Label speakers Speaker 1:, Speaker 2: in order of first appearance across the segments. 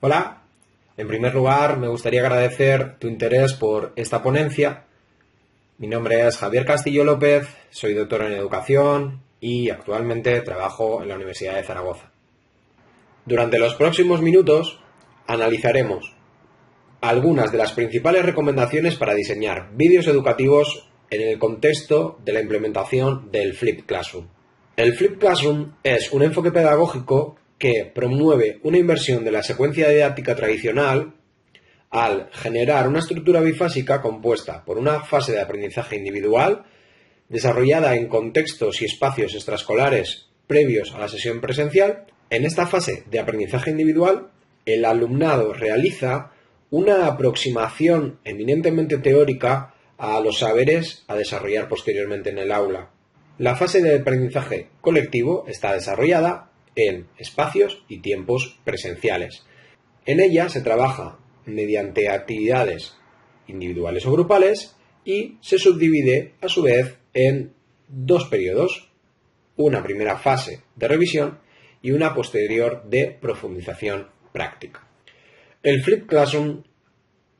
Speaker 1: Hola, en primer lugar me gustaría agradecer tu interés por esta ponencia. Mi nombre es Javier Castillo López, soy doctor en educación y actualmente trabajo en la Universidad de Zaragoza. Durante los próximos minutos analizaremos algunas de las principales recomendaciones para diseñar vídeos educativos en el contexto de la implementación del Flipped Classroom. El Flipped Classroom es un enfoque pedagógico que promueve una inversión de la secuencia didáctica tradicional al generar una estructura bifásica compuesta por una fase de aprendizaje individual desarrollada en contextos y espacios extraescolares previos a la sesión presencial. En esta fase de aprendizaje individual, el alumnado realiza una aproximación eminentemente teórica a los saberes a desarrollar posteriormente en el aula. La fase de aprendizaje colectivo está desarrollada en espacios y tiempos presenciales. En ella se trabaja mediante actividades individuales o grupales y se subdivide a su vez en dos periodos, una primera fase de revisión y una posterior de profundización práctica. El Flipped Classroom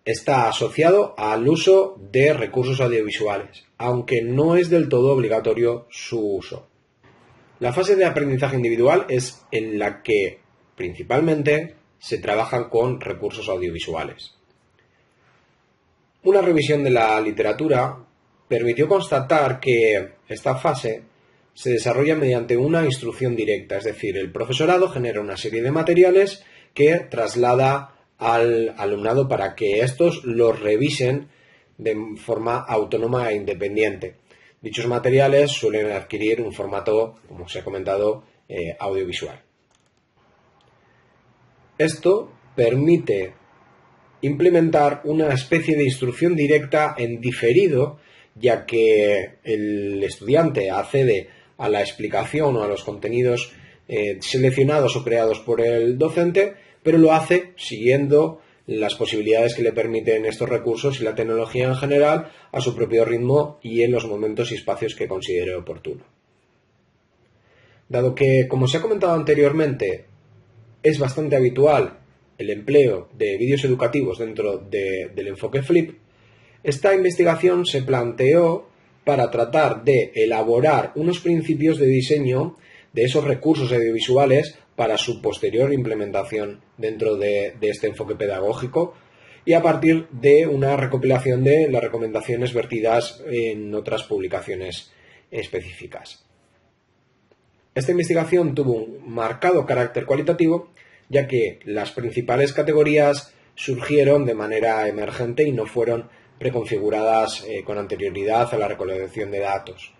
Speaker 1: está asociado al uso de recursos audiovisuales, aunque no es del todo obligatorio su uso. La fase de aprendizaje individual es en la que principalmente se trabajan con recursos audiovisuales. Una revisión de la literatura permitió constatar que esta fase se desarrolla mediante una instrucción directa, es decir, el profesorado genera una serie de materiales que traslada al alumnado para que estos los revisen de forma autónoma e independiente. Dichos materiales suelen adquirir un formato, como os he comentado, audiovisual. Esto permite implementar una especie de instrucción directa en diferido, ya que el estudiante accede a la explicación o a los contenidos seleccionados o creados por el docente, pero lo hace siguiendo las posibilidades que le permiten estos recursos y la tecnología en general a su propio ritmo y en los momentos y espacios que considere oportuno. Dado que, como se ha comentado anteriormente, es bastante habitual el empleo de vídeos educativos dentro del enfoque FLIP, esta investigación se planteó para tratar de elaborar unos principios de diseño de esos recursos audiovisuales para su posterior implementación dentro de este enfoque pedagógico y a partir de una recopilación de las recomendaciones vertidas en otras publicaciones específicas. Esta investigación tuvo un marcado carácter cualitativo, ya que las principales categorías surgieron de manera emergente y no fueron preconfiguradas con anterioridad a la recolección de datos.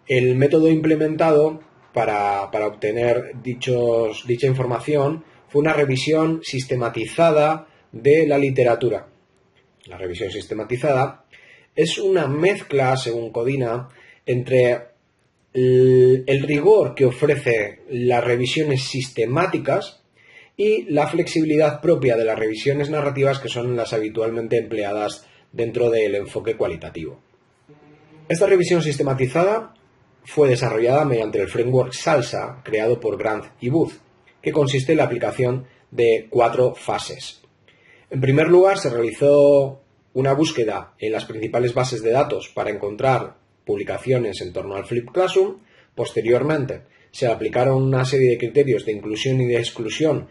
Speaker 1: El método implementado para obtener dicha información fue una revisión sistematizada de la literatura. La revisión sistematizada es una mezcla, según Codina, entre el rigor que ofrece las revisiones sistemáticas y la flexibilidad propia de las revisiones narrativas, que son las habitualmente empleadas dentro del enfoque cualitativo. Esta revisión sistematizada fue desarrollada mediante el framework Salsa creado por Grant y Booth, que consiste en la aplicación de 4 fases. En primer lugar, se realizó una búsqueda en las principales bases de datos para encontrar publicaciones en torno al Flipped Classroom. Posteriormente, se aplicaron una serie de criterios de inclusión y de exclusión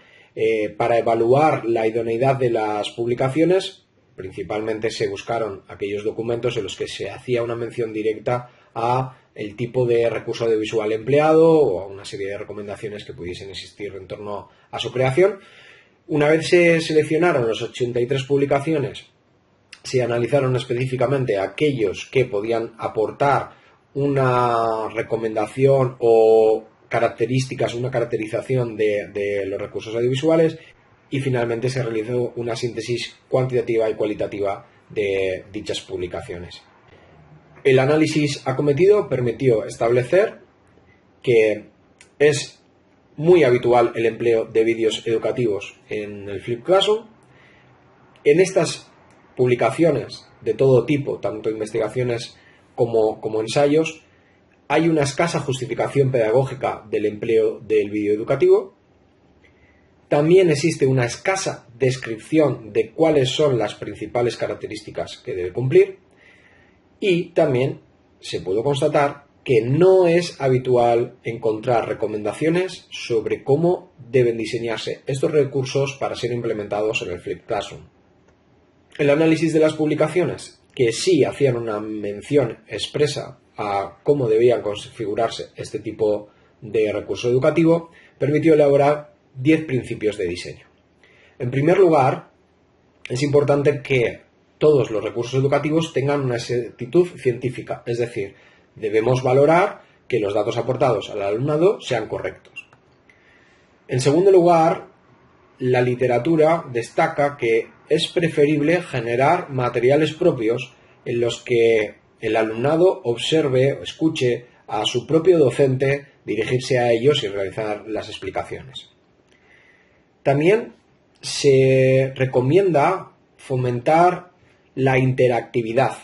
Speaker 1: para evaluar la idoneidad de las publicaciones. Principalmente se buscaron aquellos documentos en los que se hacía una mención directa a el tipo de recurso audiovisual empleado o a una serie de recomendaciones que pudiesen existir en torno a su creación. Una vez se seleccionaron las 83 publicaciones, se analizaron específicamente aquellos que podían aportar una recomendación o características, una caracterización de los recursos audiovisuales, y finalmente se realizó una síntesis cuantitativa y cualitativa de dichas publicaciones. El análisis acometido permitió establecer que es muy habitual el empleo de vídeos educativos en el Flipped Classroom. En estas publicaciones de todo tipo, tanto investigaciones como ensayos, hay una escasa justificación pedagógica del empleo del vídeo educativo. También existe una escasa descripción de cuáles son las principales características que debe cumplir, y también se puede constatar que no es habitual encontrar recomendaciones sobre cómo deben diseñarse estos recursos para ser implementados en el Flipped Classroom. El análisis de las publicaciones, que sí hacían una mención expresa a cómo debían configurarse este tipo de recurso educativo, permitió elaborar 10 principios de diseño. En primer lugar, es importante que todos los recursos educativos tengan una exactitud científica, es decir, debemos valorar que los datos aportados al alumnado sean correctos. En segundo lugar, la literatura destaca que es preferible generar materiales propios en los que el alumnado observe o escuche a su propio docente dirigirse a ellos y realizar las explicaciones. También se recomienda fomentar la interactividad,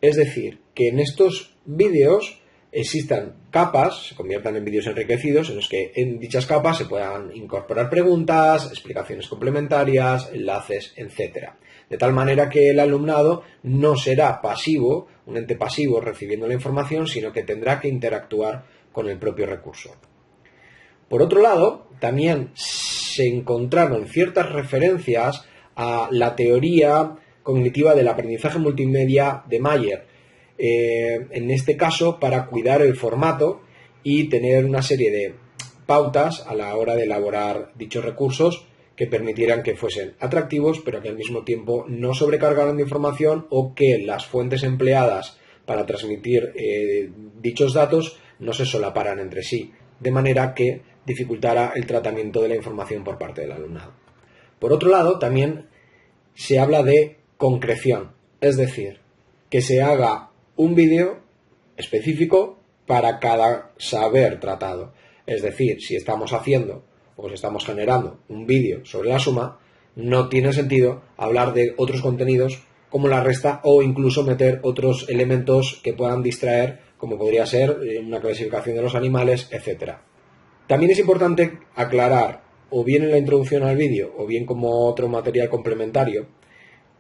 Speaker 1: es decir, que en estos vídeos existan capas, se conviertan en vídeos enriquecidos en los que en dichas capas se puedan incorporar preguntas, explicaciones complementarias, enlaces, etc. De tal manera que el alumnado no será pasivo, un ente pasivo recibiendo la información, sino que tendrá que interactuar con el propio recurso. Por otro lado, también se encontraron ciertas referencias a la teoría cognitiva del aprendizaje multimedia de Mayer, en este caso para cuidar el formato y tener una serie de pautas a la hora de elaborar dichos recursos que permitieran que fuesen atractivos, pero que al mismo tiempo no sobrecargaran de información o que las fuentes empleadas para transmitir dichos datos no se solaparan entre sí, de manera que dificultara el tratamiento de la información por parte del alumnado. Por otro lado, también se habla de concreción, es decir, que se haga un vídeo específico para cada saber tratado. Es decir, si estamos haciendo o si estamos generando un vídeo sobre la suma, no tiene sentido hablar de otros contenidos como la resta o incluso meter otros elementos que puedan distraer, como podría ser una clasificación de los animales, etc. También es importante aclarar, o bien en la introducción al vídeo o bien como otro material complementario,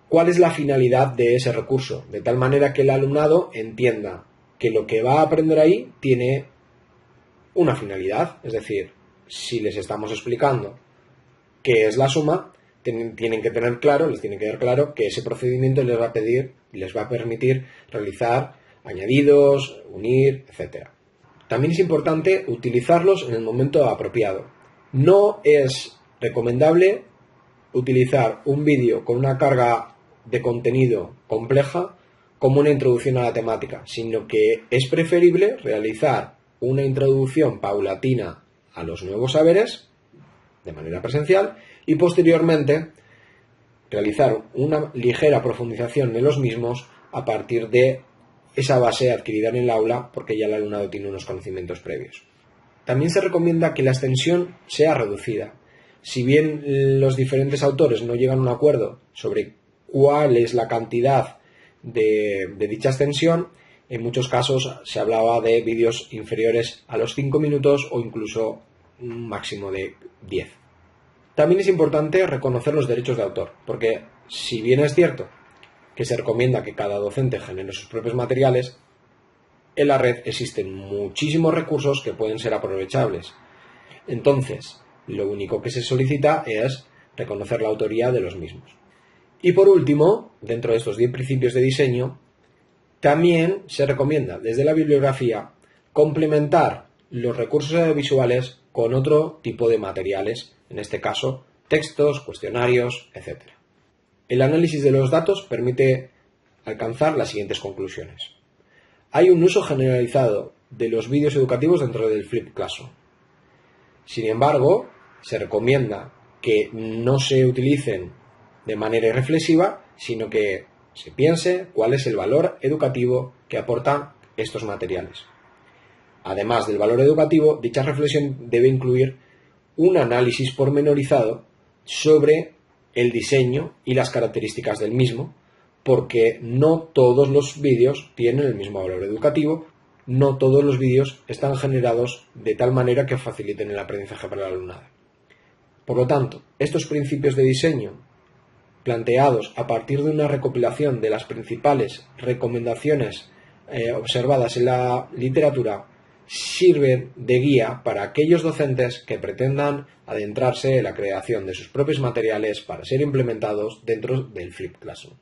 Speaker 1: cuál es la finalidad de ese recurso, de tal manera que el alumnado entienda que lo que va a aprender ahí tiene una finalidad. Es decir, si les estamos explicando qué es la suma, tienen que tener claro, les tiene que quedar claro que ese procedimiento les va a permitir realizar añadidos, unir, etc. También es importante utilizarlos en el momento apropiado. No es recomendable utilizar un vídeo con una carga de contenido compleja como una introducción a la temática, sino que es preferible realizar una introducción paulatina a los nuevos saberes de manera presencial y posteriormente realizar una ligera profundización en los mismos a partir de esa base adquirida en el aula, porque ya el alumnado tiene unos conocimientos previos. También se recomienda que la extensión sea reducida. Si bien los diferentes autores no llegan a un acuerdo sobre cuál es la cantidad de dicha extensión, en muchos casos se hablaba de vídeos inferiores a los 5 minutos o incluso un máximo de 10. También es importante reconocer los derechos de autor, porque si bien es cierto que se recomienda que cada docente genere sus propios materiales, en la red existen muchísimos recursos que pueden ser aprovechables. Entonces, lo único que se solicita es reconocer la autoría de los mismos. Y por último, dentro de estos 10 principios de diseño, también se recomienda desde la bibliografía complementar los recursos audiovisuales con otro tipo de materiales, en este caso textos, cuestionarios, etc. El análisis de los datos permite alcanzar las siguientes conclusiones. Hay un uso generalizado de los vídeos educativos dentro del Flipped Classroom. Sin embargo, se recomienda que no se utilicen de manera irreflexiva, sino que se piense cuál es el valor educativo que aportan estos materiales. Además del valor educativo, dicha reflexión debe incluir un análisis pormenorizado sobre el diseño y las características del mismo, porque no todos los vídeos tienen el mismo valor educativo, no todos los vídeos están generados de tal manera que faciliten el aprendizaje para el alumnado. Por lo tanto, estos principios de diseño, planteados a partir de una recopilación de las principales recomendaciones observadas en la literatura, sirven de guía para aquellos docentes que pretendan adentrarse en la creación de sus propios materiales para ser implementados dentro del Flipped Classroom.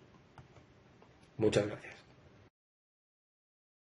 Speaker 1: Muchas gracias.